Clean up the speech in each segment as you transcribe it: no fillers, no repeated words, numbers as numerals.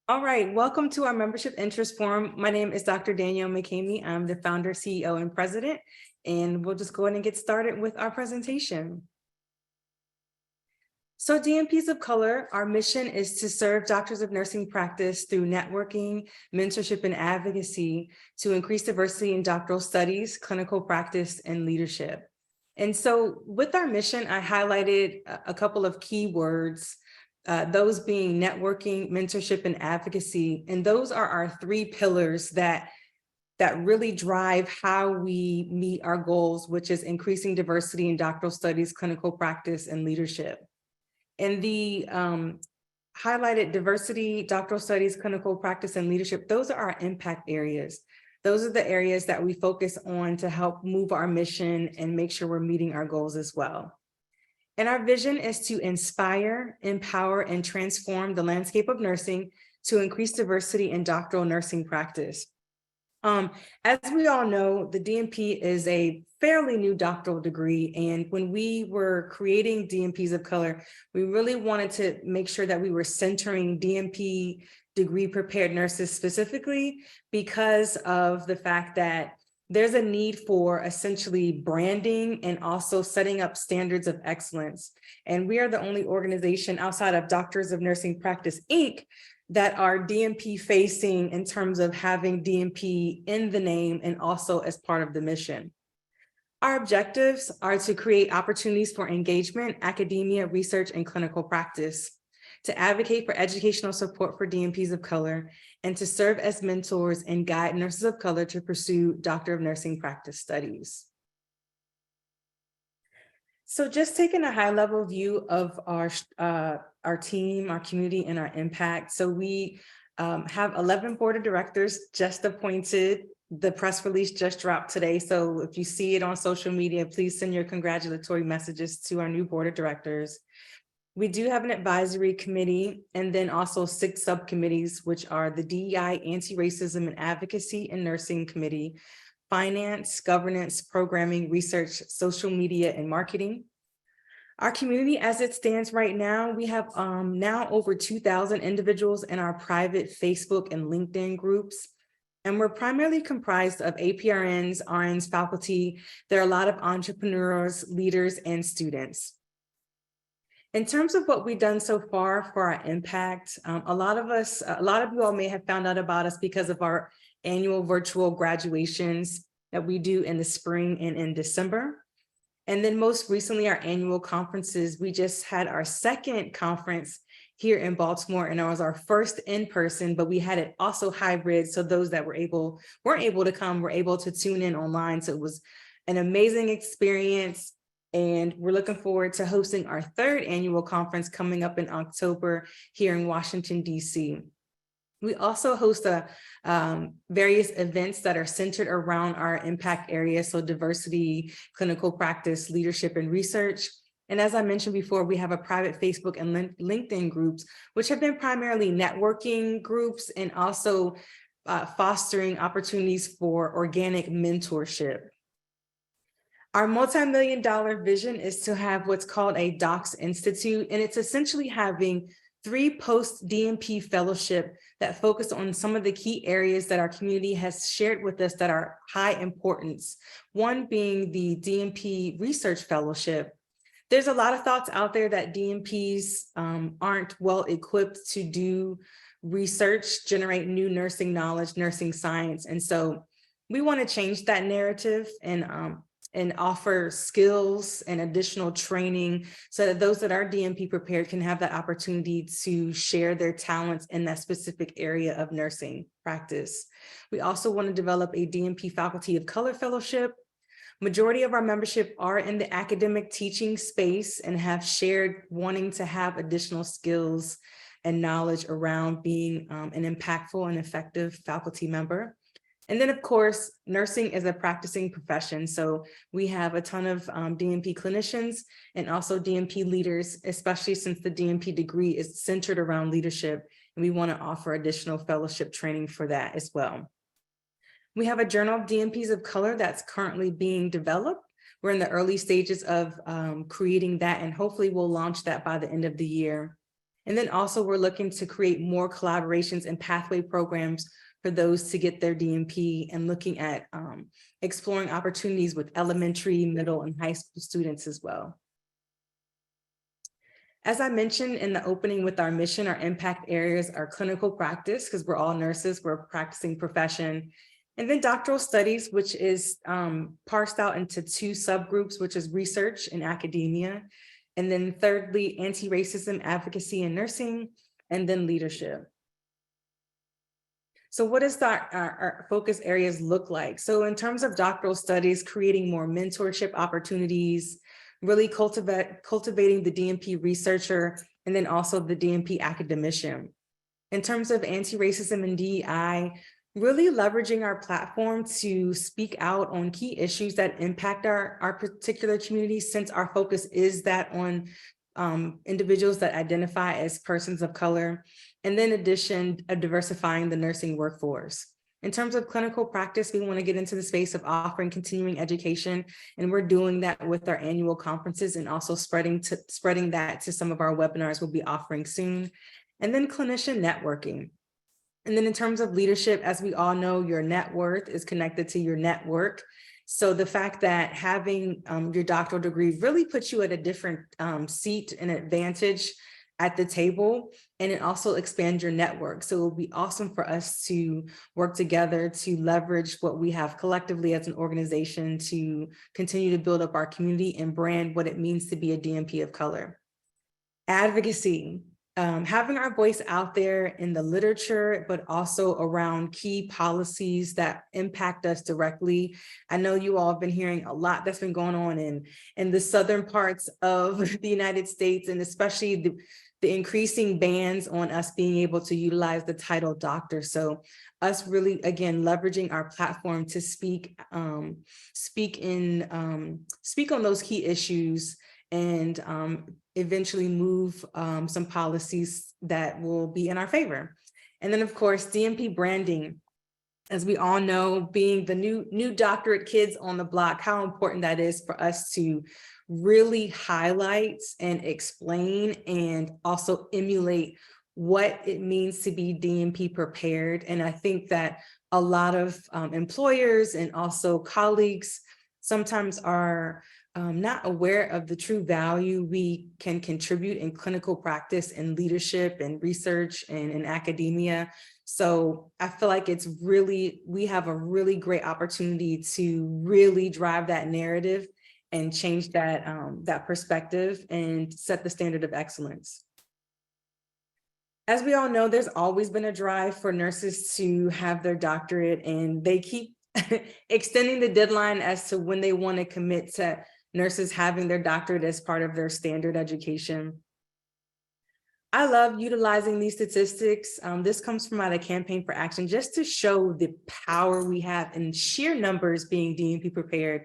All right, welcome to our Membership Interest Forum. My name is Dr. Danielle McCamey. I'm the founder, CEO, and president, and we'll just go ahead and get started with our presentation. So DNPs of Color, our mission is to serve doctors of nursing practice through networking, mentorship, and advocacy to increase diversity in doctoral studies, clinical practice, and leadership. And so with our mission, I highlighted a couple of key words, those being networking, mentorship, and advocacy. And those are our three pillars that really drive how we meet our goals, which is increasing diversity in doctoral studies, clinical practice, and leadership. And the highlighted diversity, doctoral studies, clinical practice, and leadership, those are our impact areas. Those are the areas that we focus on to help move our mission and make sure we're meeting our goals as well. And our vision is to inspire, empower, and transform the landscape of nursing to increase diversity in doctoral nursing practice. As we all know, the DNP is a fairly new doctoral degree. And when we were creating DNPs of Color, we really wanted to make sure that we were centering DNP degree prepared nurses specifically because of the fact that there's a need for essentially branding and also setting up standards of excellence. And we are the only organization outside of Doctors of Nursing Practice, Inc., that are DNP facing in terms of having DNP in the name and also as part of the mission. Our objectives are to create opportunities for engagement, academia, research, and clinical practice, to advocate for educational support for DNPs of color, and to serve as mentors and guide nurses of color to pursue Doctor of Nursing practice studies. So just taking a high level view of our team, our community, and our impact. So we have 11 board of directors just appointed. The press release just dropped today. So if you see it on social media, please send your congratulatory messages to our new board of directors. We do have an advisory committee and then also 6 subcommittees, which are the DEI, Anti-Racism and Advocacy and Nursing Committee, Finance, Governance, Programming, Research, Social Media, and Marketing. Our community as it stands right now, we have now over 2,000 individuals in our private Facebook and LinkedIn groups. And we're primarily comprised of APRNs, RNs, faculty. There are a lot of entrepreneurs, leaders, and students. In terms of what we've done so far for our impact, a lot of you all may have found out about us because of our annual virtual graduations that we do in the spring and in December. And then most recently, our annual conferences. We just had our second conference here in Baltimore, and it was our first in person, but we had it also hybrid. So those that weren't able to come were able to tune in online. So it was an amazing experience. And we're looking forward to hosting our 3rd annual conference coming up in October here in Washington, D.C. We also host various events that are centered around our impact area, so diversity, clinical practice, leadership, and research. And as I mentioned before, we have a private Facebook and LinkedIn groups, which have been primarily networking groups and also fostering opportunities for organic mentorship. Our multi-million-dollar vision is to have what's called a Docs Institute, and it's essentially having 3 post-DNP fellowship that focus on some of the key areas that our community has shared with us that are high importance. One being the DNP Research Fellowship. There's a lot of thoughts out there that DNPs aren't well equipped to do research, generate new nursing knowledge, nursing science. And so we want to change that narrative and offer skills and additional training so that those that are DNP prepared can have that opportunity to share their talents in that specific area of nursing practice. We also want to develop a DNP Faculty of Color Fellowship. Majority of our membership are in the academic teaching space and have shared wanting to have additional skills and knowledge around being an impactful and effective faculty member. And then, of course, nursing is a practicing profession. So we have a ton of DNP clinicians and also DNP leaders, especially since the DNP degree is centered around leadership. And we want to offer additional fellowship training for that as well. We have a journal of DNPs of color that's currently being developed. We're in the early stages of creating that, and hopefully we'll launch that by the end of the year. And then also we're looking to create more collaborations and pathway programs for those to get their DNP, and looking at exploring opportunities with elementary, middle, and high school students as well. As I mentioned in the opening with our mission, our impact areas are clinical practice, because we're all nurses, we're a practicing profession. And then doctoral studies, which is parsed out into two subgroups, which is research and academia. And then thirdly, anti-racism advocacy in nursing, and then leadership. So what does our focus areas look like? So in terms of doctoral studies, creating more mentorship opportunities, really cultivating the DNP researcher, and then also the DNP academician. In terms of anti-racism and DEI, really leveraging our platform to speak out on key issues that impact our particular community, since our focus is that on individuals that identify as persons of color. And then in addition, diversifying the nursing workforce. In terms of clinical practice, we want to get into the space of offering continuing education, and we're doing that with our annual conferences, and also spreading that to some of our webinars we'll be offering soon. And then clinician networking. And then in terms of leadership, as we all know, your net worth is connected to your network. So the fact that having your doctoral degree really puts you at a different seat and advantage at the table, and it also expands your network. So it will be awesome for us to work together to leverage what we have collectively as an organization to continue to build up our community and brand what it means to be a DNP of color. Advocacy. Having our voice out there in the literature, but also around key policies that impact us directly. I know you all have been hearing a lot that's been going on in the southern parts of the United States, and especially the increasing bans on us being able to utilize the title doctor. So us really, again, leveraging our platform to speak on those key issues, and eventually move some policies that will be in our favor. And then of course, DNP branding. As we all know, being the new doctorate kids on the block, how important that is for us to really highlight and explain, and also emulate what it means to be DNP prepared. And I think that a lot of employers and also colleagues sometimes are not aware of the true value we can contribute in clinical practice and leadership and research and in academia. So I feel like we have a really great opportunity to really drive that narrative and change that perspective and set the standard of excellence. As we all know, there's always been a drive for nurses to have their doctorate, and they keep extending the deadline as to when they want to commit to nurses having their doctorate as part of their standard education. I love utilizing these statistics. This comes from the Campaign for Action, just to show the power we have in sheer numbers being DNP prepared.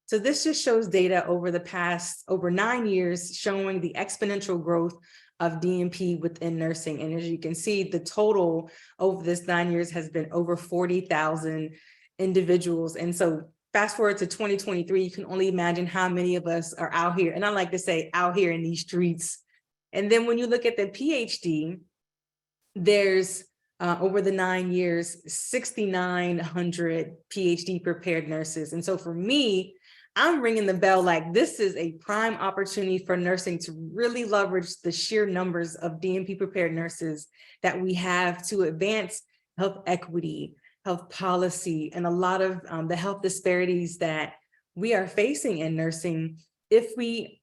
So this just shows data over the past over 9 years, showing the exponential growth of DNP within nursing. And as you can see, the total over this 9 years has been over 40,000 individuals. And so fast forward to 2023, you can only imagine how many of us are out here. And I like to say out here in these streets. And then when you look at the PhD, there's over the 9 years, 6,900 PhD prepared nurses. And so for me, I'm ringing the bell like this is a prime opportunity for nursing to really leverage the sheer numbers of DNP prepared nurses that we have to advance health equity, health policy, and a lot of the health disparities that we are facing in nursing if we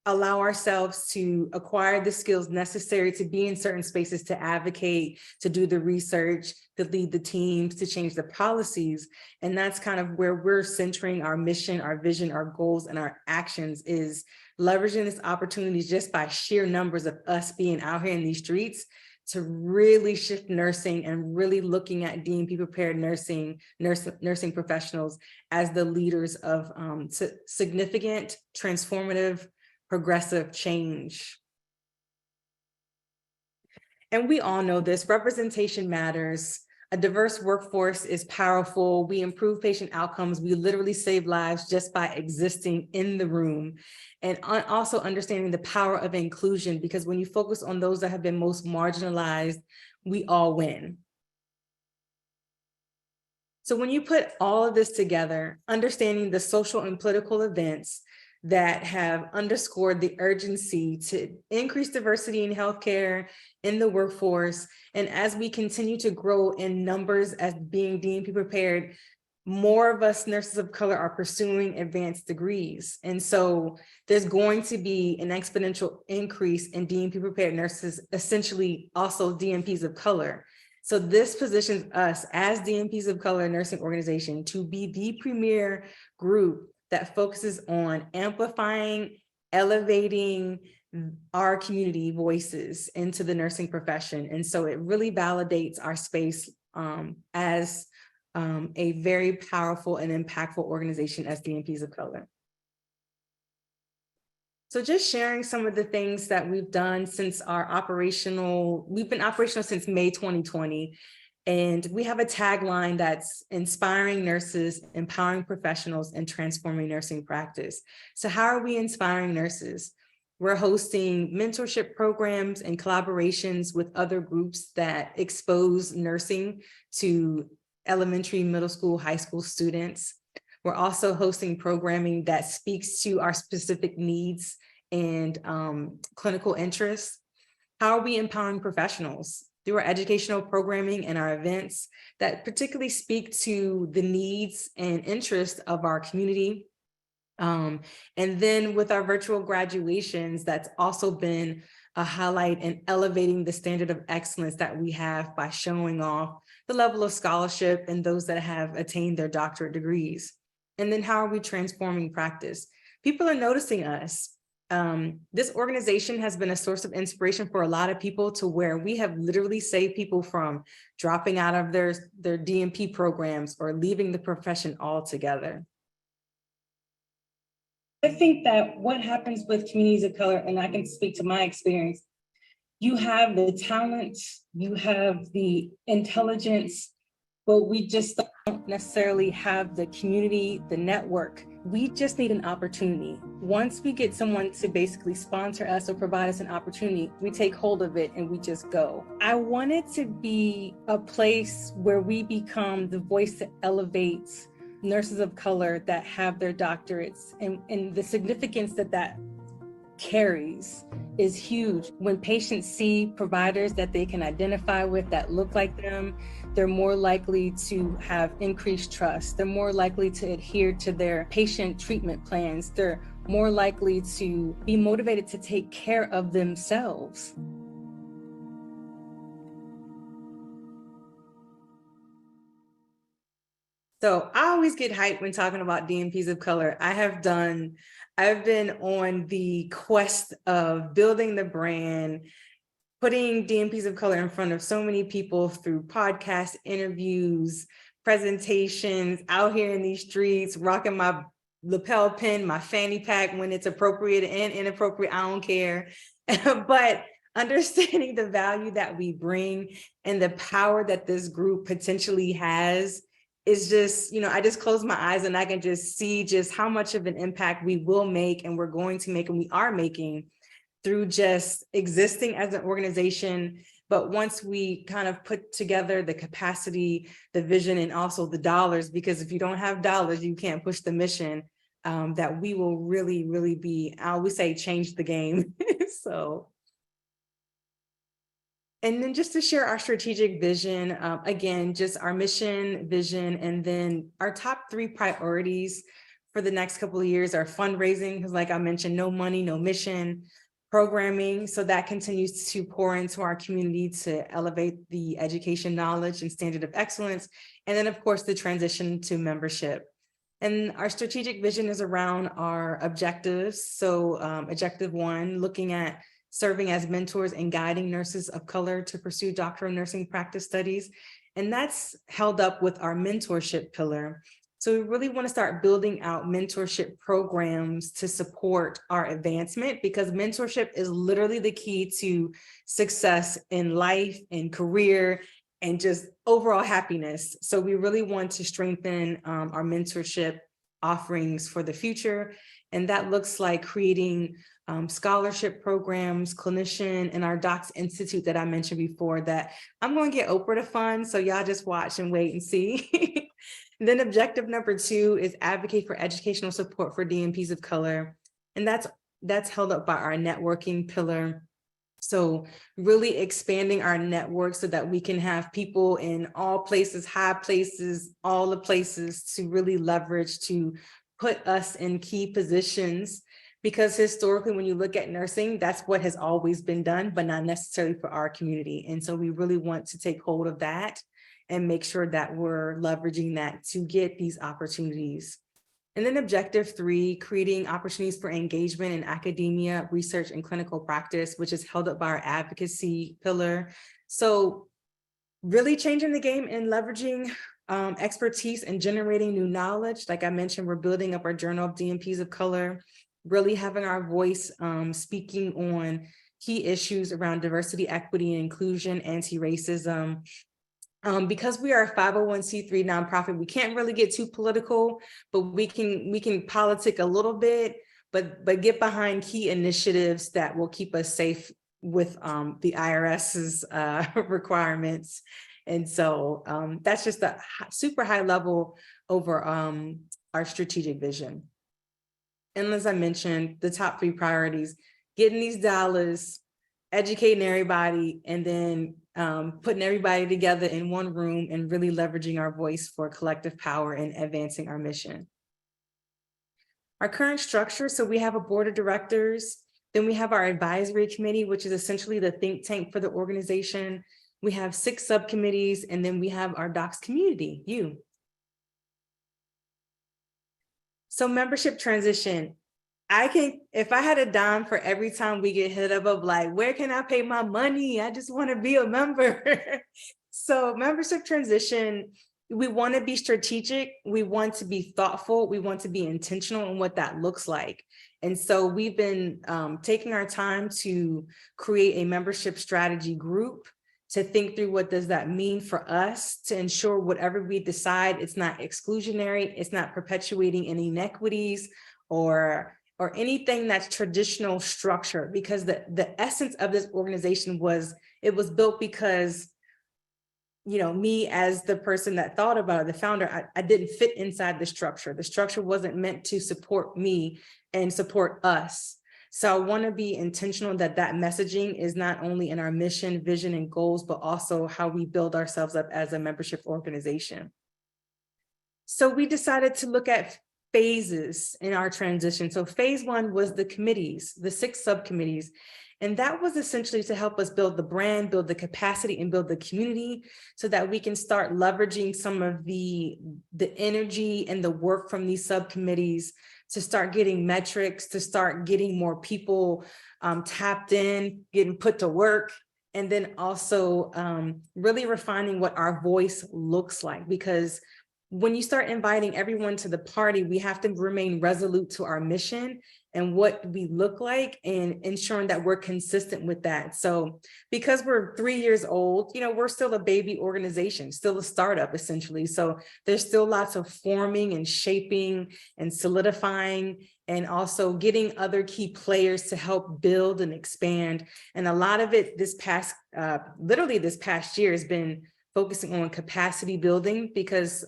allow ourselves to acquire the skills necessary to be in certain spaces, to advocate, to do the research, to lead the teams, to change the policies. And that's kind of where we're centering our mission, our vision, our goals, and our actions, is leveraging this opportunity just by sheer numbers of us being out here in these streets to really shift nursing and really looking at DNP prepared nursing professionals as the leaders of significant, transformative, progressive change. And we all know this, representation matters. A diverse workforce is powerful. We improve patient outcomes. We literally save lives just by existing in the room. And also understanding the power of inclusion, because when you focus on those that have been most marginalized, we all win. So when you put all of this together, understanding the social and political events that have underscored the urgency to increase diversity in healthcare, in the workforce, and as we continue to grow in numbers as being DNP prepared, more of us nurses of color are pursuing advanced degrees. And so there's going to be an exponential increase in DNP prepared nurses, essentially also DNPs of color. So this positions us as DNPs of Color nursing organization to be the premier group that focuses on amplifying, elevating our community voices into the nursing profession. And so it really validates our space as a very powerful and impactful organization as DNPs of Color. So just sharing some of the things that we've done since we've been operational since May 2020. And we have a tagline that's inspiring nurses, empowering professionals, and transforming nursing practice. So how are we inspiring nurses? We're hosting mentorship programs and collaborations with other groups that expose nursing to elementary, middle school, high school students. We're also hosting programming that speaks to our specific needs and clinical interests. How are we empowering professionals? Through our educational programming and our events that particularly speak to the needs and interests of our community. And then with our virtual graduations, that's also been a highlight in elevating the standard of excellence that we have by showing off the level of scholarship and those that have attained their doctorate degrees. And then how are we transforming practice? People are noticing us. This organization has been a source of inspiration for a lot of people, to where we have literally saved people from dropping out of their DNP programs or leaving the profession altogether. I think that what happens with communities of color, and I can speak to my experience, you have the talent, you have the intelligence, but we just don't necessarily have the community, the network. We just need an opportunity. Once we get someone to basically sponsor us or provide us an opportunity, we take hold of it and we just go. I want it to be a place where we become the voice that elevates nurses of color that have their doctorates, and the significance that carries is huge. When patients see providers that they can identify with that look like them, they're more likely to have increased trust. They're more likely to adhere to their patient treatment plans. They're more likely to be motivated to take care of themselves. So I always get hyped when talking about DNPs of color. I've been on the quest of building the brand, putting DNPs of color in front of so many people through podcasts, interviews, presentations, out here in these streets, rocking my lapel pin, my fanny pack when it's appropriate and inappropriate, I don't care. But understanding the value that we bring and the power that this group potentially has is just, I just close my eyes and I can just see just how much of an impact we will make, and we're going to make, and we are making, through just existing as an organization. But once we kind of put together the capacity, the vision, and also the dollars, because if you don't have dollars, you can't push the mission, that we will really, really be, I always say, change the game. So. And then just to share our strategic vision, again, just our mission, vision, and then our top 3 priorities for the next couple of years are fundraising, because like I mentioned, no money, no mission. Programming, so that continues to pour into our community to elevate the education knowledge and standard of excellence. And then of course, the transition to membership. And our strategic vision is around our objectives. So objective 1, looking at serving as mentors and guiding nurses of color to pursue doctoral nursing practice studies. And that's held up with our mentorship pillar. So we really want to start building out mentorship programs to support our advancement, because mentorship is literally the key to success in life and career and just overall happiness. So we really want to strengthen our mentorship offerings for the future. And that looks like creating scholarship programs, clinician, and our Docs Institute that I mentioned before that I'm going to get Oprah to fund. So y'all just watch and wait and see. Then objective number 2 is advocate for educational support for DNPs of color. And that's held up by our networking pillar. So really expanding our network so that we can have people in all places, high places, all the places to really leverage to put us in key positions. Because historically, when you look at nursing, that's what has always been done, but not necessarily for our community. And so we really want to take hold of that and make sure that we're leveraging that to get these opportunities. And then objective 3, creating opportunities for engagement in academia, research, and clinical practice, which is held up by our advocacy pillar. So really changing the game and leveraging expertise and generating new knowledge. Like I mentioned, we're building up our Journal of DNPs of Color, really having our voice speaking on key issues around diversity, equity, and inclusion, anti-racism. Because we are a 501c3 nonprofit, we can't really get too political, but we can politic a little bit, but get behind key initiatives that will keep us safe with the IRS's requirements. And so that's just a super high level over our strategic vision. And as I mentioned, the top 3 priorities: getting these dollars, educating everybody, and then putting everybody together in one room and really leveraging our voice for collective power and advancing our mission. Our current structure, so we have a board of directors, then we have our advisory committee, which is essentially the think tank for the organization. We have 6 subcommittees, and then we have our docs community, you. So membership transition. If I had a dime for every time we get hit up of like, where can I pay my money? I just want to be a member. So membership transition, we want to be strategic. We want to be thoughtful. We want to be intentional in what that looks like. And so we've been taking our time to create a membership strategy group to think through what does that mean for us to ensure whatever we decide, it's not exclusionary, it's not perpetuating any inequities or anything that's traditional structure, because the essence of this organization was, it was built because, you know, me as the person that thought about it, the founder, I didn't fit inside the structure. The structure wasn't meant to support me and support us. So I want to be intentional that messaging is not only in our mission, vision, and goals, but also how we build ourselves up as a membership organization. So we decided to look at phases in our transition. So phase 1 was the committees, the 6 subcommittees. And that was essentially to help us build the brand, build the capacity, and build the community so that we can start leveraging some of the energy and the work from these subcommittees to start getting metrics, to start getting more people tapped in, getting put to work, and then also really refining what our voice looks like. Because when you start inviting everyone to the party, we have to remain resolute to our mission and what we look like, and ensuring that we're consistent with that. So because we're 3 years old, you know, we're still a baby organization, still a startup essentially. So there's still lots of forming and shaping and solidifying, and also getting other key players to help build and expand. And a lot of it literally this past year has been focusing on capacity building, because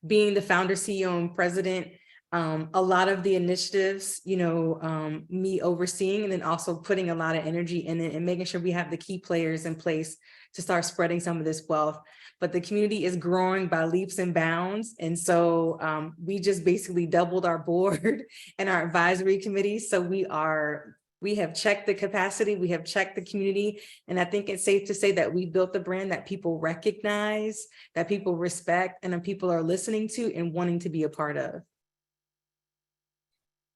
being the founder, CEO, and president, a lot of the initiatives, you know, me overseeing, and then also putting a lot of energy in it and making sure we have the key players in place to start spreading some of this wealth. But the community is growing by leaps and bounds. And so we just basically doubled our board and our advisory committee. So we have checked the capacity, we have checked the community, and I think it's safe to say that we built a brand that people recognize, that people respect, and that people are listening to and wanting to be a part of.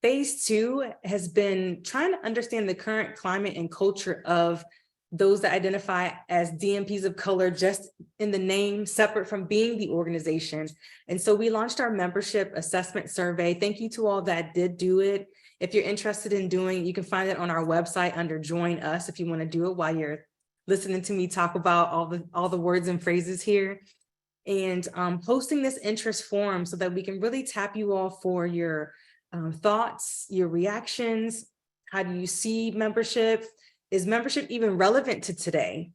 Phase 2 has been trying to understand the current climate and culture of those that identify as DNPs of color, just in the name, separate from being the organization. And so we launched our membership assessment survey. Thank you to all that did do it. If you're interested in doing, you can find it on our website under Join Us if you want to do it while you're listening to me talk about all the words and phrases here, and hosting this interest forum so that we can really tap you all for your thoughts, your reactions. How do you see membership? Is membership even relevant to today?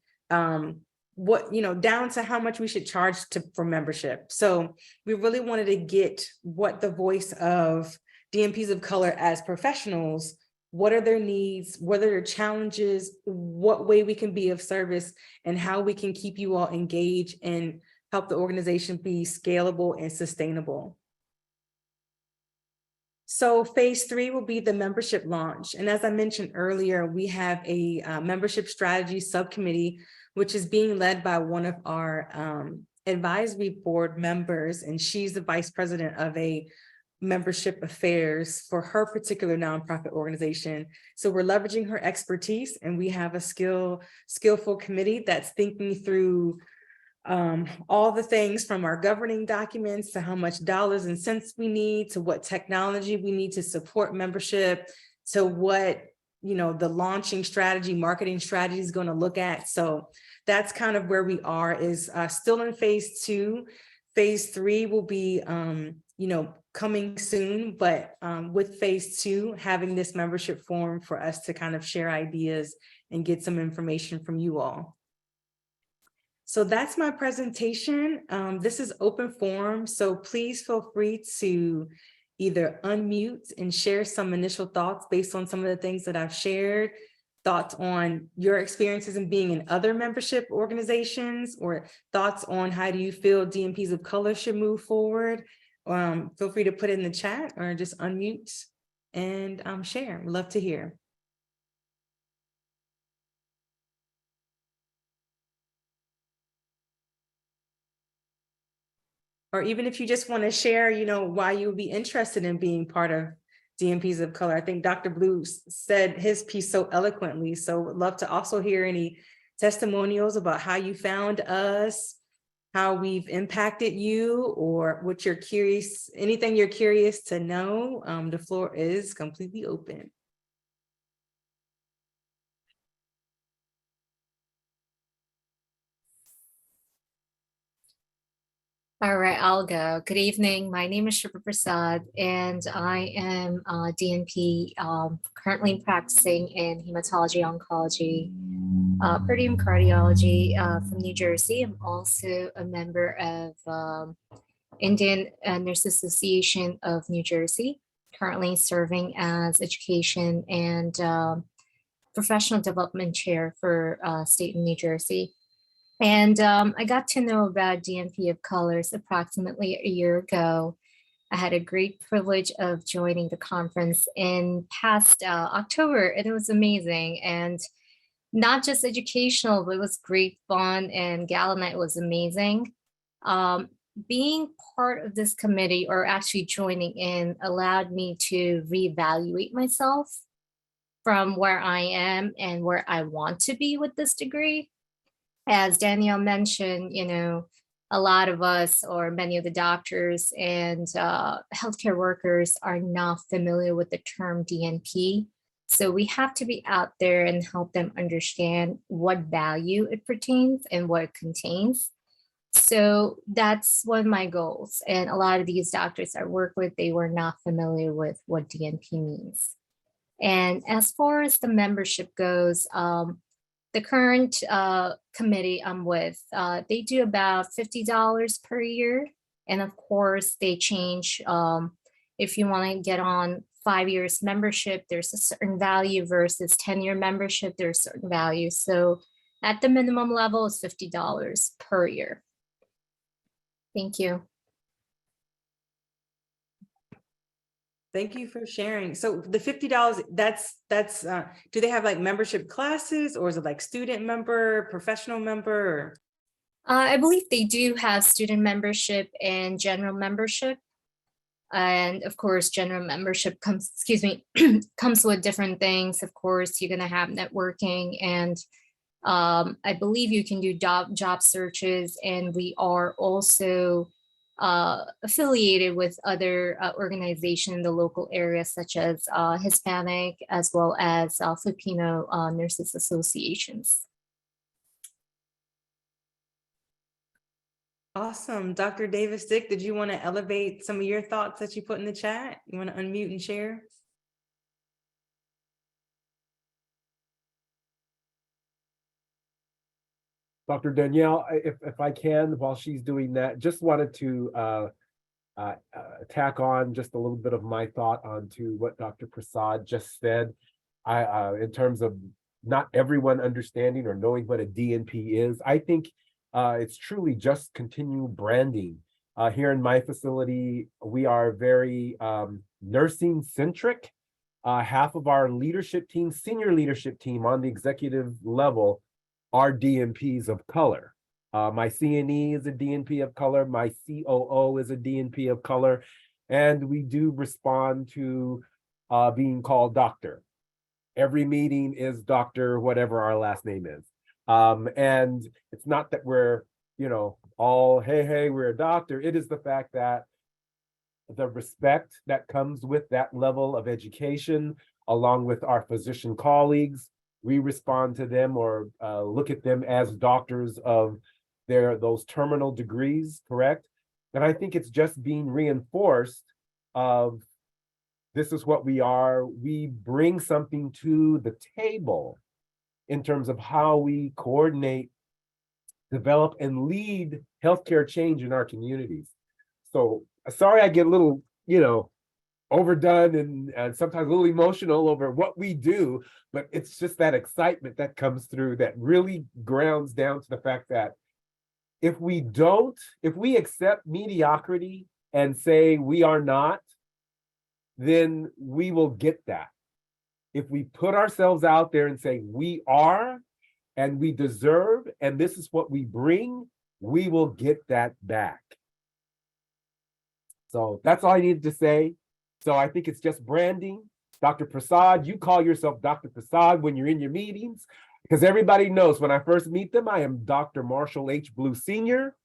What, down to how much we should charge for membership. So we really wanted to get what the voice of DNPs of color as professionals, what are their needs, what are their challenges, what way we can be of service, and how we can keep you all engaged and help the organization be scalable and sustainable. So phase 3 will be the membership launch. And as I mentioned earlier, we have a membership strategy subcommittee, which is being led by one of our advisory board members, and she's the vice president of a membership affairs for her particular nonprofit organization. So we're leveraging her expertise, and we have a skillful committee that's thinking through all the things from our governing documents to how much dollars and cents we need, to what technology we need to support membership, to what the launching strategy, marketing strategy is going to look at. So that's kind of where we are, is still in phase 2. Phase 3 will be coming soon, but with phase 2, having this membership forum for us to kind of share ideas and get some information from you all. So that's my presentation. This is open forum, so please feel free to either unmute and share some initial thoughts based on some of the things that I've shared, thoughts on your experiences in being in other membership organizations, or thoughts on how do you feel DNPs of color should move forward. Feel free to put it in the chat or just unmute and share. We'd love to hear. Or even if you just want to share, why you would be interested in being part of DNPs of color. I think Dr. Blue said his piece so eloquently. So would love to also hear any testimonials about how you found us, how we've impacted you, or what you're curious, anything you're curious to know. The floor is completely open. All right, I'll go. Good evening. My name is Shripa Prasad, and I am a DNP, currently practicing in hematology oncology, per diem cardiology from New Jersey. I'm also a member of Indian Nurses Association of New Jersey, currently serving as education and professional development chair for state in New Jersey. And I got to know about DNP of Colors approximately a year ago. I had a great privilege of joining the conference in past October, and it was amazing. And not just educational, but it was great fun, and Gala Night was amazing. Being part of this committee, or actually joining in, allowed me to reevaluate myself from where I am and where I want to be with this degree. As Danielle mentioned, a lot of us, or many of the doctors and healthcare workers, are not familiar with the term DNP. So we have to be out there and help them understand what value it pertains and what it contains. So that's one of my goals. And a lot of these doctors I work with, they were not familiar with what DNP means. And as far as the membership goes, the current committee I'm with, they do about $50 per year. And of course, they change. If you want to get on 5 years membership, there's a certain value versus 10-year membership, there's a certain value. So at the minimum level, it's $50 per year. Thank you. Thank you for sharing. So the $50, that's do they have like membership classes, or is it like student member, professional member? I believe they do have student membership and general membership. And of course, general membership comes with different things. Of course, you're going to have networking, and I believe you can do job searches, and we are also affiliated with other organizations in the local area, such as Hispanic as well as Filipino nurses associations. Awesome. Dr. Davis Dick, did you want to elevate some of your thoughts that you put in the chat? You want to unmute and share? Dr. Danielle, if I can, while she's doing that, just wanted to tack on just a little bit of my thought onto what Dr. Prasad just said. In terms of not everyone understanding or knowing what a DNP is, I think it's truly just continued branding. Here in my facility, we are very nursing centric. Half of our leadership team, senior leadership team on the executive level, are DNPs of color. My CNE is a DNP of color. My COO is a DNP of color. And we do respond to being called doctor. Every meeting is doctor, whatever our last name is. And it's not that we're, all, hey, we're a doctor. It is the fact that the respect that comes with that level of education, along with our physician colleagues, we respond to them or look at them as doctors of those terminal degrees, correct? And I think it's just being reinforced of this is what we are. We bring something to the table in terms of how we coordinate, develop, and lead healthcare change in our communities. So sorry I get a little, overdone and sometimes a little emotional over what we do, but it's just that excitement that comes through that really grounds down to the fact that if we accept mediocrity and say we are not, then we will get that. If we put ourselves out there and say we are and we deserve and this is what we bring, we will get that back. So that's all I needed to say. So I think it's just branding. Dr. Prasad, you call yourself Dr. Prasad when you're in your meetings, because everybody knows when I first meet them, I am Dr. Marshall H. Blue Sr.,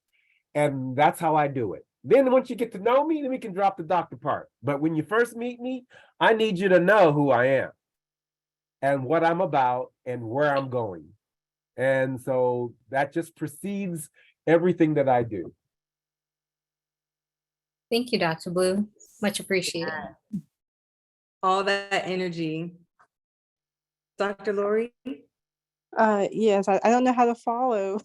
and that's how I do it. Then once you get to know me, then we can drop the doctor part. But when you first meet me, I need you to know who I am and what I'm about and where I'm going. And so that just precedes everything that I do. Thank you, Dr. Blue. Much appreciated. All that energy. Dr. Lori? Yes, I don't know how to follow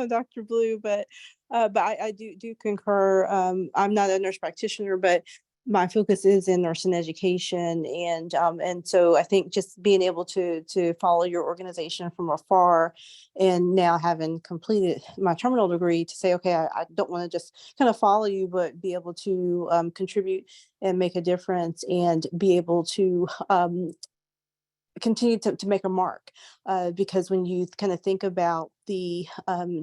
Dr. Blue, but I do concur. I'm not a nurse practitioner, but my focus is in nursing education, and so I think just being able to follow your organization from afar, and now having completed my terminal degree, to say, okay, I don't want to just kind of follow you, but be able to contribute and make a difference, and be able to continue to make a mark, because when you kind of think about the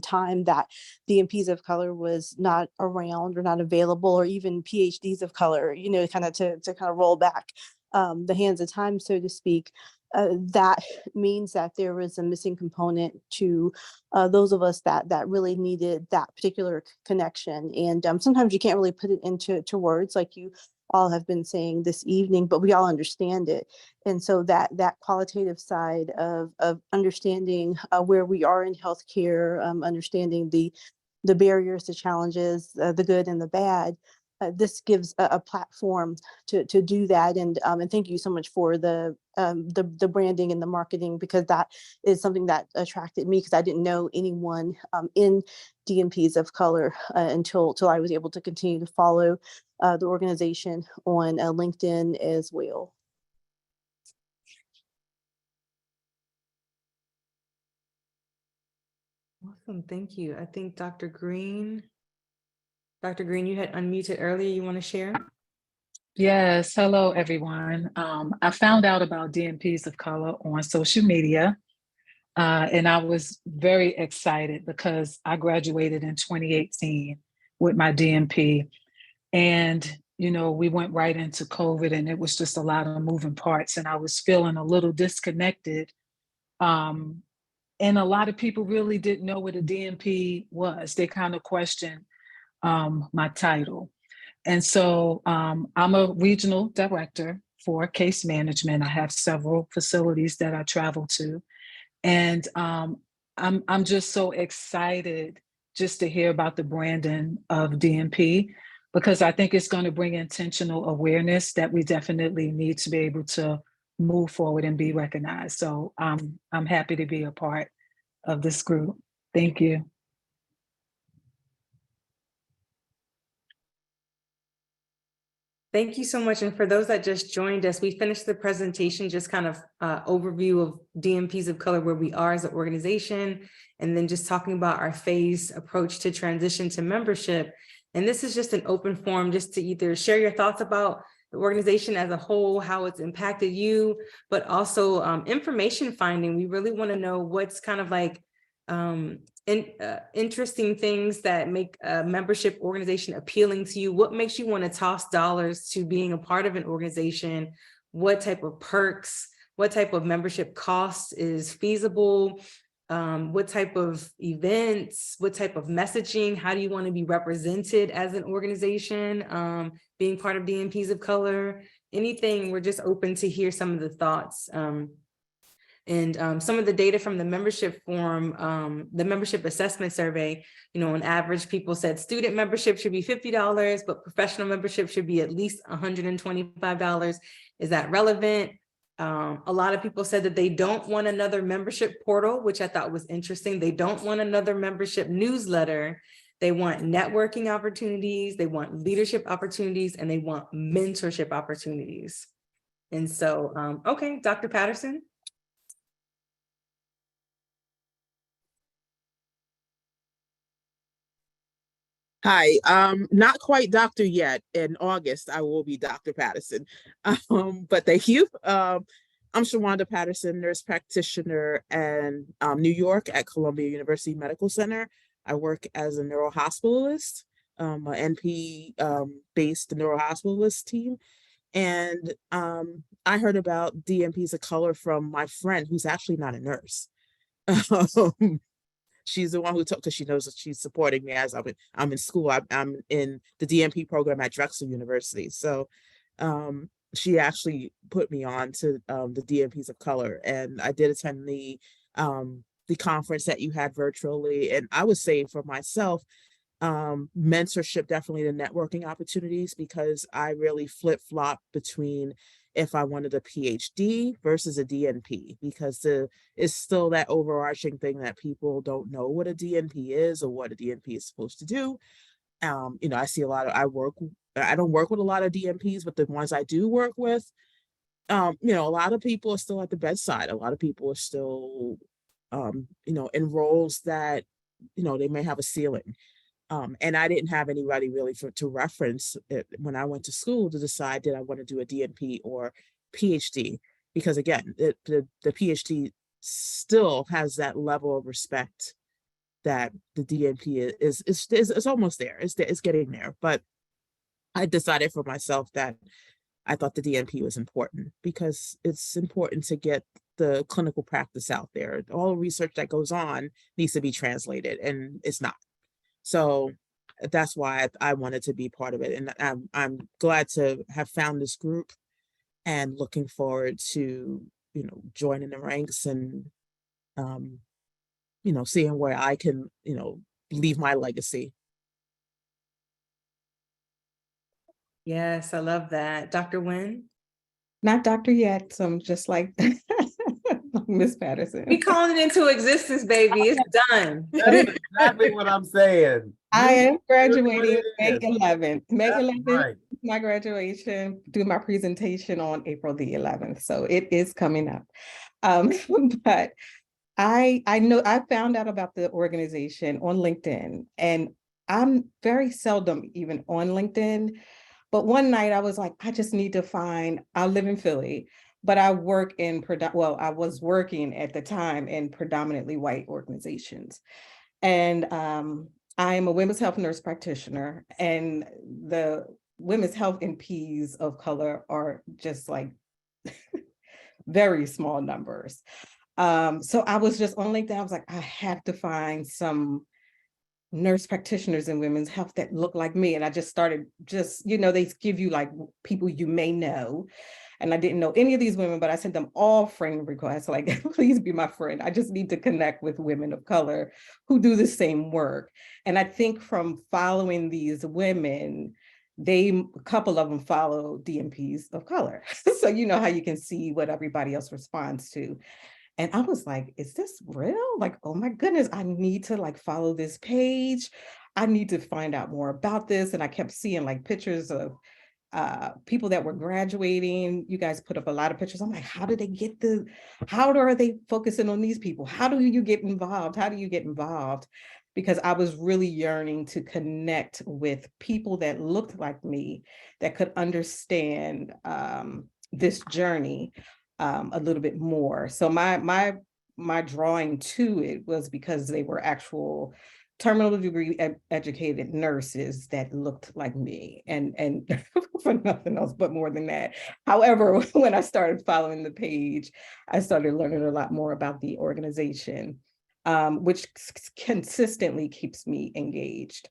time that DNPs of color was not around or not available, or even PhDs of color, kind of to kind of roll back the hands of time, so to speak, that means that there was a missing component to those of us that really needed that particular connection. And sometimes you can't really put it into words, like you all have been saying this evening, but we all understand it. And so that qualitative side of understanding where we are in healthcare, understanding the barriers, the challenges, the good and the bad, this gives a platform to do that. And thank you so much for the branding and the marketing, because that is something that attracted me, because I didn't know anyone in DNPs of color until I was able to continue to follow the organization on LinkedIn as well. Awesome, thank you. I think Dr. Green, you had unmuted earlier. You want to share? Yes, hello everyone. I found out about DNPs of Color on social media, and I was very excited because I graduated in 2018 with my DNP, and we went right into COVID, and it was just a lot of moving parts, and I was feeling a little disconnected. And a lot of people really didn't know what a DNP was. They kind of questioned my title. And so I'm a regional director for case management. I have several facilities that I travel to. And I'm just so excited just to hear about the branding of DNP, because I think it's going to bring intentional awareness that we definitely need to be able to move forward and be recognized. So I'm happy to be a part of this group. Thank you. Thank you so much. And for those that just joined us, we finished the presentation, just kind of overview of DNPs of Color, where we are as an organization, and then just talking about our phased approach to transition to membership. And this is just an open forum just to either share your thoughts about the organization as a whole, how it's impacted you, but also information finding. We really want to know what's kind of like interesting things that make a membership organization appealing to you. What makes you want to toss dollars to being a part of an organization? What type of perks, what type of membership cost is feasible? What type of events, what type of messaging, how do you want to be represented as an organization, being part of DNPs of Color? Anything, we're just open to hear some of the thoughts. And some of the data from the membership forum, the membership assessment survey, on average, people said student membership should be $50, but professional membership should be at least $125. Is that relevant? A lot of people said that they don't want another membership portal, which I thought was interesting. They don't want another membership newsletter. They want networking opportunities, they want leadership opportunities, and they want mentorship opportunities. And so, okay, Dr. Patterson. Hi, not quite doctor yet. In August, I will be Dr. Patterson. But thank you. I'm Shawanda Patterson, nurse practitioner in New York at Columbia University Medical Center. I work as a neurohospitalist, an NP based neurohospitalist team. And I heard about DNPs of Color from my friend who's actually not a nurse. She's the one who took, because she knows that she's supporting me as I'm in school. I'm in the DNP program at Drexel University. So she actually put me on to the DNPs of Color, and I did attend the conference that you had virtually. And I would say for myself, mentorship, definitely the networking opportunities, because I really flip-flop between if I wanted a PhD versus a DNP, because it's still that overarching thing that people don't know what a DNP is or what a DNP is supposed to do. I see I don't work with a lot of DNPs, but the ones I do work with, a lot of people are still at the bedside. A lot of people are still, in roles that, they may have a ceiling. And I didn't have anybody really to reference it when I went to school to decide, did I want to do a DNP or PhD? Because again, the PhD still has that level of respect that the DNP is almost there. It's getting there. But I decided for myself that I thought the DNP was important, because it's important to get the clinical practice out there. All the research that goes on needs to be translated, and it's not. So that's why I wanted to be part of it. And I'm glad to have found this group, and looking forward to, joining the ranks and, seeing where I can, leave my legacy. Yes, I love that. Dr. Nguyen? Not doctor yet, so I'm just like Miss Patterson. We calling it into existence, baby. It's done. That is exactly what I'm saying. I am graduating it May is. 11th. May That's 11th, right. my graduation, do my presentation on April the 11th. So it is coming up. But I know I found out about the organization on LinkedIn, and I'm very seldom even on LinkedIn. But one night I was like, I just need to I live in Philly, but I work I was working at the time in predominantly white organizations. And I am a women's health nurse practitioner, and the women's health NPs of color are just like very small numbers. So I was just on LinkedIn. I was like, I have to find some nurse practitioners in women's health that look like me. And I just started they give you like people you may know. And I didn't know any of these women, but I sent them all friend requests, like, please be my friend. I just need to connect with women of color who do the same work. And I think from following these women, a couple of them follow DNPs of color. So you know how you can see what everybody else responds to. And I was like, is this real? Like, oh my goodness, I need to like follow this page. I need to find out more about this. And I kept seeing like pictures of people that were graduating. You guys put up a lot of pictures. I'm like, how do they get how are they focusing on these people? How do you get involved? How do you get involved? Because I was really yearning to connect with people that looked like me, that could understand this journey a little bit more. So my drawing to it was because they were actual terminal degree educated nurses that looked like me, and for nothing else but more than that. However, when I started following the page, I started learning a lot more about the organization, which consistently keeps me engaged.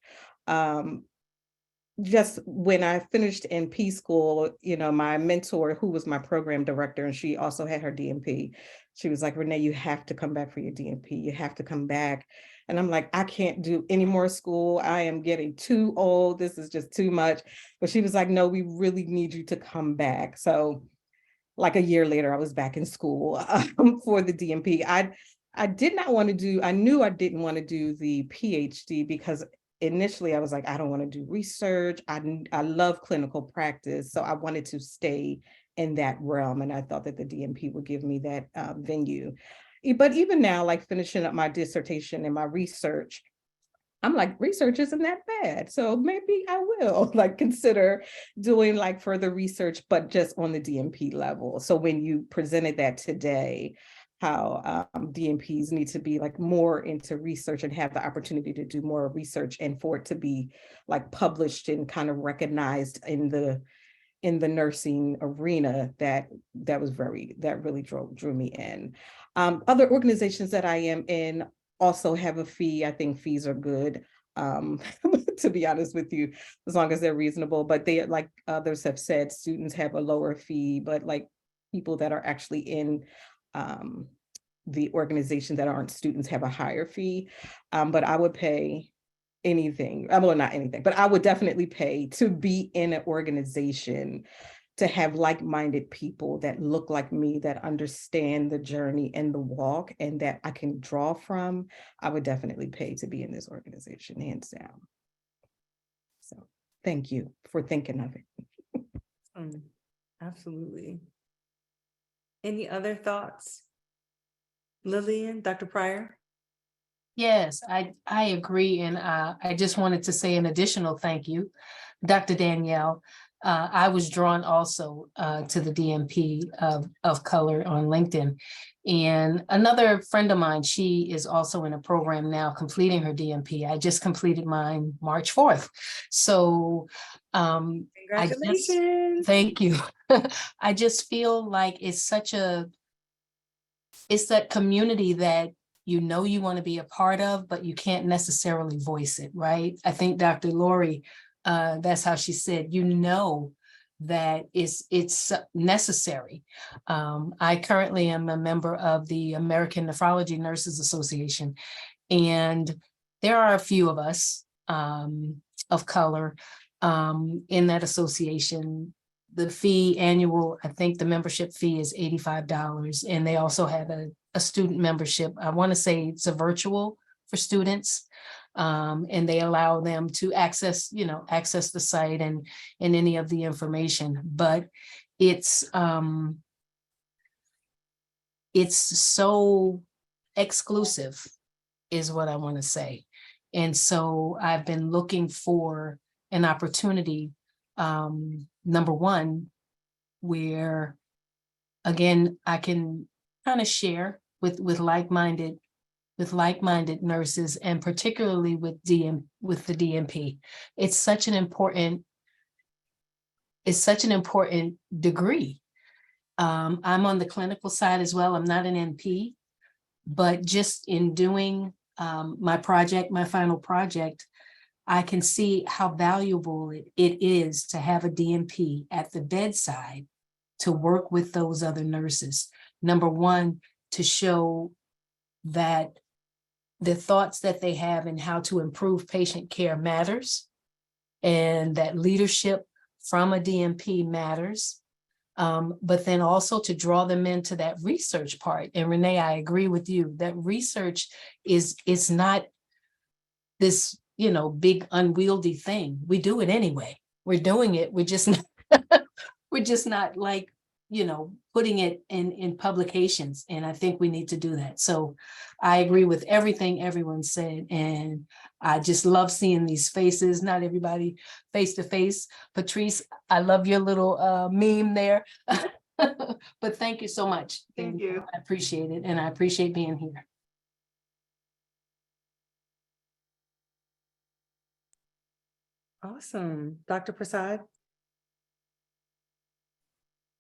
Just when I finished NP school, you know, my mentor, who was my program director, and she also had her DNP, she was like, Renee, you have to come back for your DNP. You have to come back. And I'm like, I can't do any more school. I am getting too old. This is just too much. But she was like, no, we really need you to come back. So like a year later, I was back in school for the DNP. I did not want to do, I knew I didn't want to do the PhD because initially I was like, I don't want to do research. I love clinical practice. So I wanted to stay in that realm. And I thought that the DNP would give me that venue. But even now, like finishing up my dissertation and my research, I'm like, research isn't that bad. So maybe I will like consider doing like further research, but just on the DNP level. So when you presented that today, how DNPs need to be like more into research and have the opportunity to do more research and for it to be like published and kind of recognized in the nursing arena, that really drew me in. Other organizations that I am in also have a fee. I think fees are good, to be honest with you, as long as they're reasonable. But they, like others have said, students have a lower fee, but like people that are actually in the organization that aren't students have a higher fee. But I would pay anything, well, not anything, but I would definitely pay to be in an organization, to have like-minded people that look like me, that understand the journey and the walk, and that I can draw from. I would definitely pay to be in this organization, hands down. So thank you for thinking of it. Absolutely. Any other thoughts? Lillian, Dr. Pryor? Yes, I agree. And I just wanted to say an additional thank you, Dr. Danielle. I was drawn also to the DNP of Color on LinkedIn. And another friend of mine, she is also in a program now completing her DNP. I just completed mine March 4th. So Congratulations. Thank you. I just feel like it's that community that you know you want to be a part of, but you can't necessarily voice it, right? I think Dr. Lori, that's how she said, you know that it's necessary. I currently am a member of the American Nephrology Nurses Association, and there are a few of us of color in that association. The fee annual, I think the membership fee is $85, and they also have a student membership. I want to say it's a virtual for students, and they allow them to access the site and any of the information. But it's so exclusive, is what I want to say. And so I've been looking for an opportunity. Number one, where again, I can kind of share with like-minded nurses, and particularly with the DNP. It's such an important degree. I'm on the clinical side as well. I'm not an NP, but just in doing my final project, I can see how valuable it is to have a DNP at the bedside to work with those other nurses. Number one, to show that the thoughts that they have and how to improve patient care matters, and that leadership from a DNP matters. But then also to draw them into that research part. And Renee, I agree with you that research it's not this, big unwieldy thing. We do it anyway. We're doing it. We're just not like, putting it in publications. And I think we need to do that. So I agree with everything everyone said. And I just love seeing these faces, not everybody face to face. Patrice, I love your little meme there. But thank you so much. Thank you. I appreciate it. And I appreciate being here. Awesome. Dr. Prasad?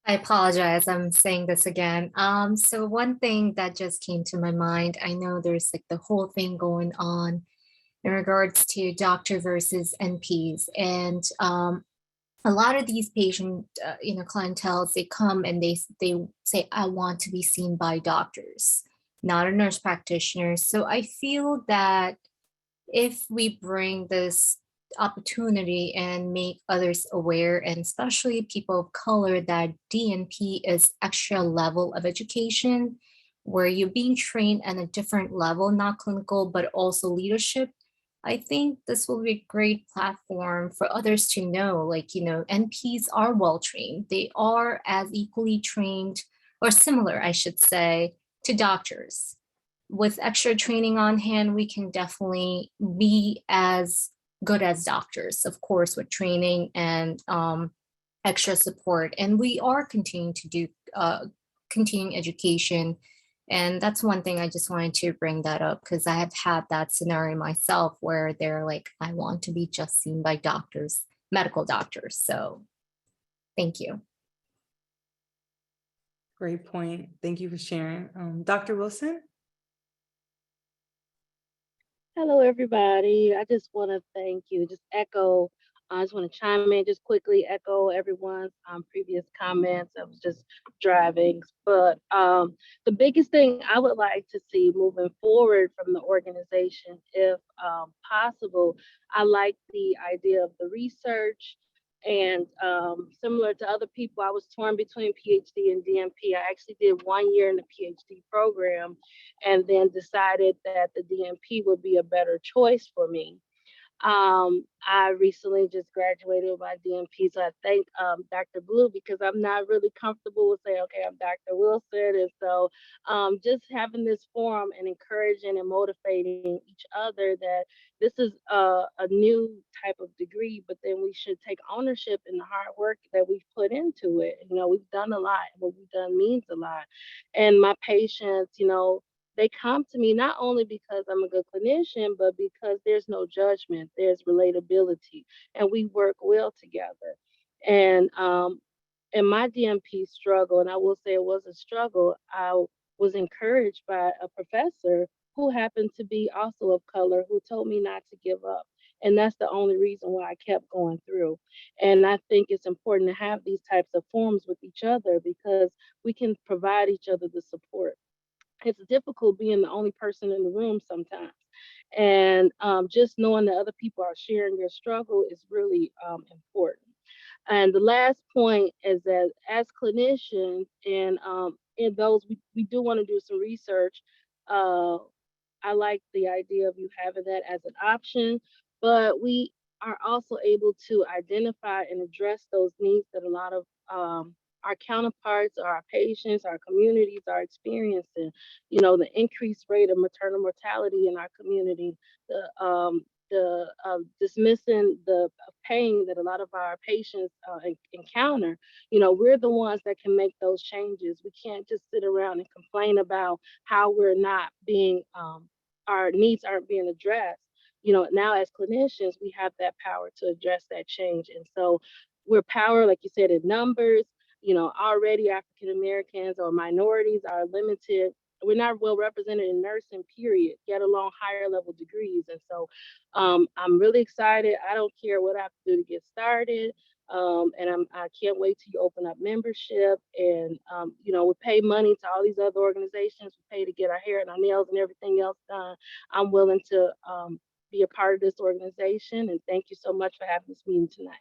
I apologize, I'm saying this again. So one thing that just came to my mind, I know there's like the whole thing going on in regards to doctor versus NPs. And a lot of these patient, clientels, they come and they say, I want to be seen by doctors, not a nurse practitioner. So I feel that if we bring this opportunity and make others aware, and especially people of color, that DNP is extra level of education where you're being trained at a different level, not clinical, but also leadership. I think this will be a great platform for others to know, NPs are well trained. They are as equally trained, or similar, I should say, to doctors. With extra training on hand, we can definitely be as good as doctors, of course, with training and extra support. And we are continuing to do continuing education. And that's one thing I just wanted to bring that up, because I have had that scenario myself where they're like, I want to be just seen by doctors, medical doctors. So thank you. Great point. Thank you for sharing. Dr. Wilson? Hello, everybody. I just want to thank you. I just want to chime in, just quickly echo everyone's previous comments. I was just driving. But the biggest thing I would like to see moving forward from the organization, if possible, I like the idea of the research. And similar to other people, I was torn between PhD and DNP. I actually did 1 year in the PhD program and then decided that the DNP would be a better choice for me. I recently just graduated with my DNP, so I thank Dr. Blue, because I'm not really comfortable with saying, okay, I'm Dr. Wilson. And so just having this forum and encouraging and motivating each other that this is a new type of degree, but then we should take ownership in the hard work that we've put into it. We've done a lot, and what we've done means a lot. And my patients, they come to me not only because I'm a good clinician, but because there's no judgment, there's relatability, and we work well together. And in my DNP struggle, and I will say it was a struggle, I was encouraged by a professor who happened to be also of color, who told me not to give up. And that's the only reason why I kept going through. And I think it's important to have these types of forums with each other, because we can provide each other the support. It's difficult being the only person in the room sometimes. And just knowing that other people are sharing your struggle is really important. And the last point is that as clinicians and in those, we do want to do some research. I like the idea of you having that as an option, but we are also able to identify and address those needs that a lot of our counterparts, or our patients, our communities are experiencing. The increased rate of maternal mortality in our community, the dismissing the pain that a lot of our patients encounter. We're the ones that can make those changes. We can't just sit around and complain about how we're not being, our needs aren't being addressed. Now as clinicians, we have that power to address that change. And so we're power, like you said, in numbers. Already African Americans or minorities are limited. We're not well represented in nursing, period, yet alone higher level degrees. And so I'm really excited. I don't care what I have to do to get started. And I can't wait till you open up membership. And, we pay money to all these other organizations. We pay to get our hair and our nails and everything else done. I'm willing to be a part of this organization. And thank you so much for having this meeting tonight.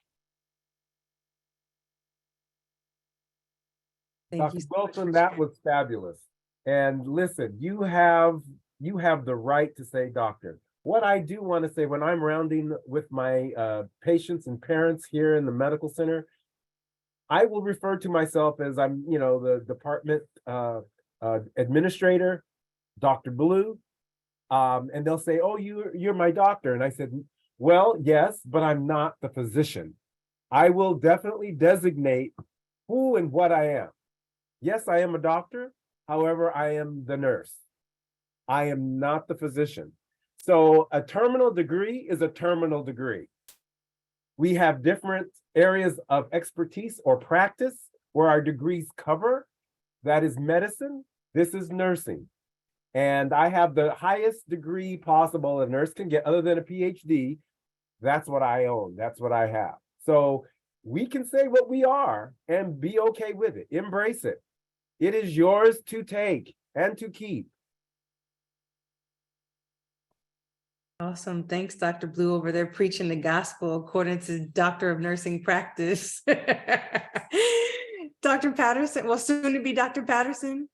Thank you Dr. so much Wilson, for that sharing. was fabulous. And listen, you have the right to say doctor. What I do want to say when I'm rounding with my patients and parents here in the medical center, I will refer to myself as I'm, the department administrator, Dr. Blue. And they'll say, "Oh, you're my doctor." And I said, "Well, yes, but I'm not the physician. I will definitely designate who and what I am. Yes, I am a doctor. However, I am the nurse. I am not the physician. So a terminal degree is a terminal degree. We have different areas of expertise or practice where our degrees cover. That is medicine. This is nursing. And I have the highest degree possible a nurse can get other than a PhD. That's what I own. That's what I have. So we can say what we are and be okay with it. Embrace it. It is yours to take and to keep. Awesome. Thanks, Dr. Blue, over there preaching the gospel according to Doctor of Nursing practice. Dr. Patterson, well, soon to be Dr. Patterson.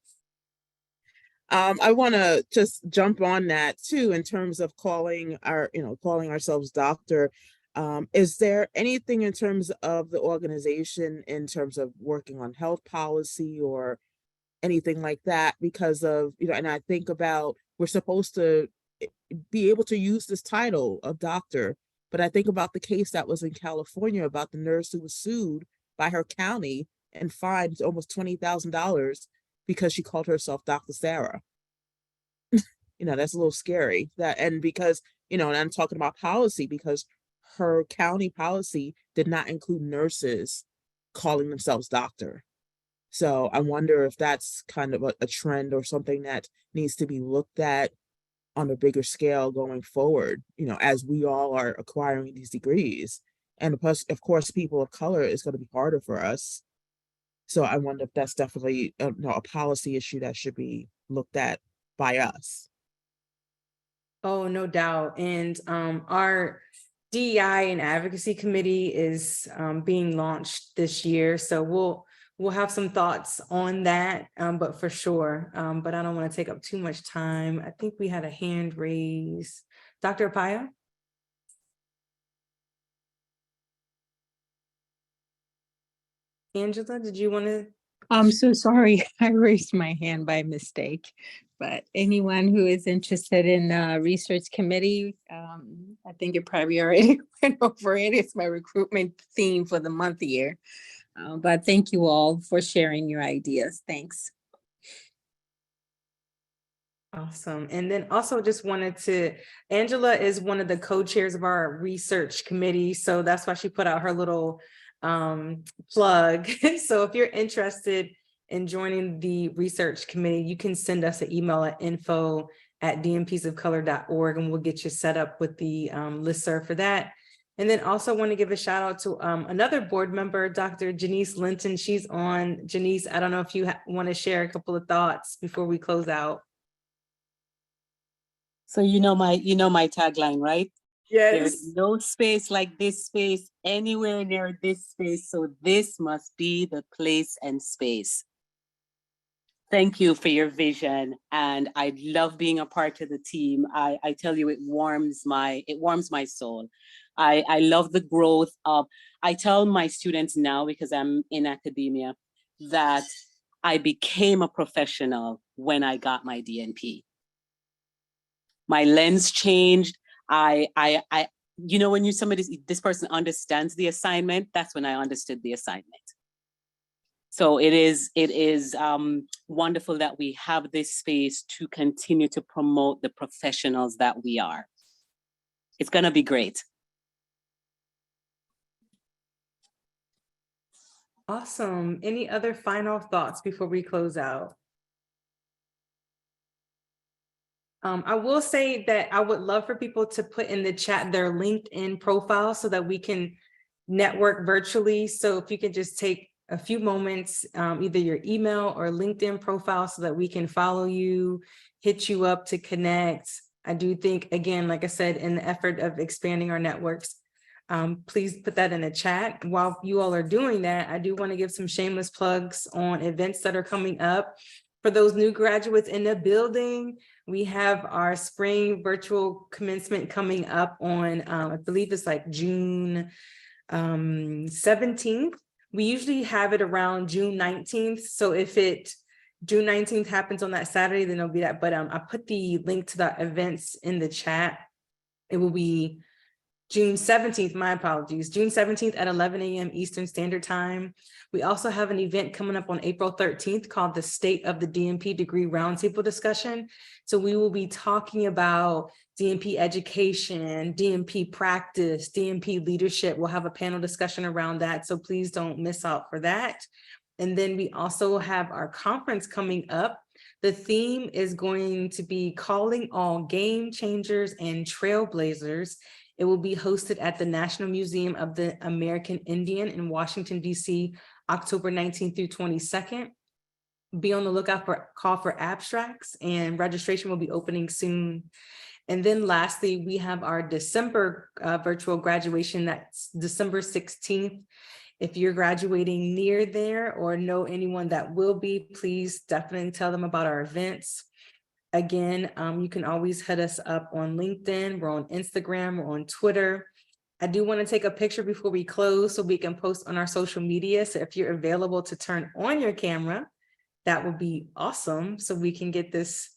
I want to just jump on that too, in terms of calling ourselves doctor. Is there anything in terms of the organization, in terms of working on health policy or anything like that? Because of, and I think about, we're supposed to be able to use this title of doctor, but I think about the case that was in California about the nurse who was sued by her county and fined almost $20,000 because she called herself Dr. Sarah. That's a little scary. And because, and I'm talking about policy, because her county policy did not include nurses calling themselves doctor. So I wonder if that's kind of a trend or something that needs to be looked at on a bigger scale going forward, as we all are acquiring these degrees. And plus, of course, people of color is going to be harder for us. So I wonder if that's definitely a policy issue that should be looked at by us. Oh, no doubt. And our DEI and advocacy committee is being launched this year. So we'll have some thoughts on that, but for sure. But I don't want to take up too much time. I think we had a hand raised. Dr. Apaya? Angela, did you want to? I'm so sorry. I raised my hand by mistake. But anyone who is interested in research committee, I think it probably already went over it. It's my recruitment theme for the month here. But thank you all for sharing your ideas. Thanks. Awesome. And then also just wanted to, Angela is one of the co-chairs of our research committee. So that's why she put out her little plug. So if you're interested in joining the research committee, you can send us an email at info@dnpsofcolor.org and we'll get you set up with the listserv for that. And then also want to give a shout out to another board member, Dr. Janice Linton. She's on. Janice, I don't know if you want to share a couple of thoughts before we close out. So you know my tagline, right? Yes. There's no space like this space anywhere near this space. So this must be the place and space. Thank you for your vision. And I love being a part of the team. I tell you, it warms my soul. I love the growth of, I tell my students now, because I'm in academia, that I became a professional when I got my DNP. My lens changed. When this person understands the assignment, that's when I understood the assignment. So it is wonderful that we have this space to continue to promote the professionals that we are. It's gonna be great. Awesome. Any other final thoughts before we close out? I will say that I would love for people to put in the chat their LinkedIn profile so that we can network virtually. So if you could just take a few moments, either your email or LinkedIn profile so that we can follow you, hit you up to connect. I do think, again, like I said, in the effort of expanding our networks, please put that in the chat. While you all are doing that, I do want to give some shameless plugs on events that are coming up. For those new graduates in the building, we have our spring virtual commencement coming up on, I believe it's like June 17th. We usually have it around June 19th. So if June 19th happens on that Saturday, then it'll be that. But I put the link to the events in the chat. It will be June 17th, my apologies, June 17th at 11 a.m. Eastern Standard Time. We also have an event coming up on April 13th called the State of the DNP Degree Roundtable Discussion. So we will be talking about DNP education, DNP practice, DNP leadership. We'll have a panel discussion around that. So please don't miss out for that. And then we also have our conference coming up. The theme is going to be calling all game changers and trailblazers. It will be hosted at the National Museum of the American Indian in Washington, D.C., October 19th through 22nd. Be on the lookout for call for abstracts, and registration will be opening soon. And then lastly, we have our December virtual graduation. That's December 16th. If you're graduating near there or know anyone that will be, please definitely tell them about our events. Again, you can always hit us up on LinkedIn. We're on Instagram, we're on Twitter. I do want to take a picture before we close so we can post on our social media. So if you're available to turn on your camera, that would be awesome. So we can get this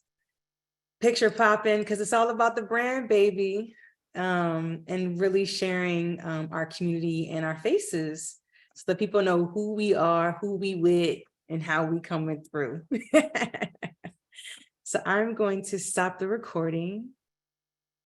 picture popping, because it's all about the brand, baby. And really sharing our community and our faces so that people know who we are, who we with, and how we coming through. So I'm going to stop the recording.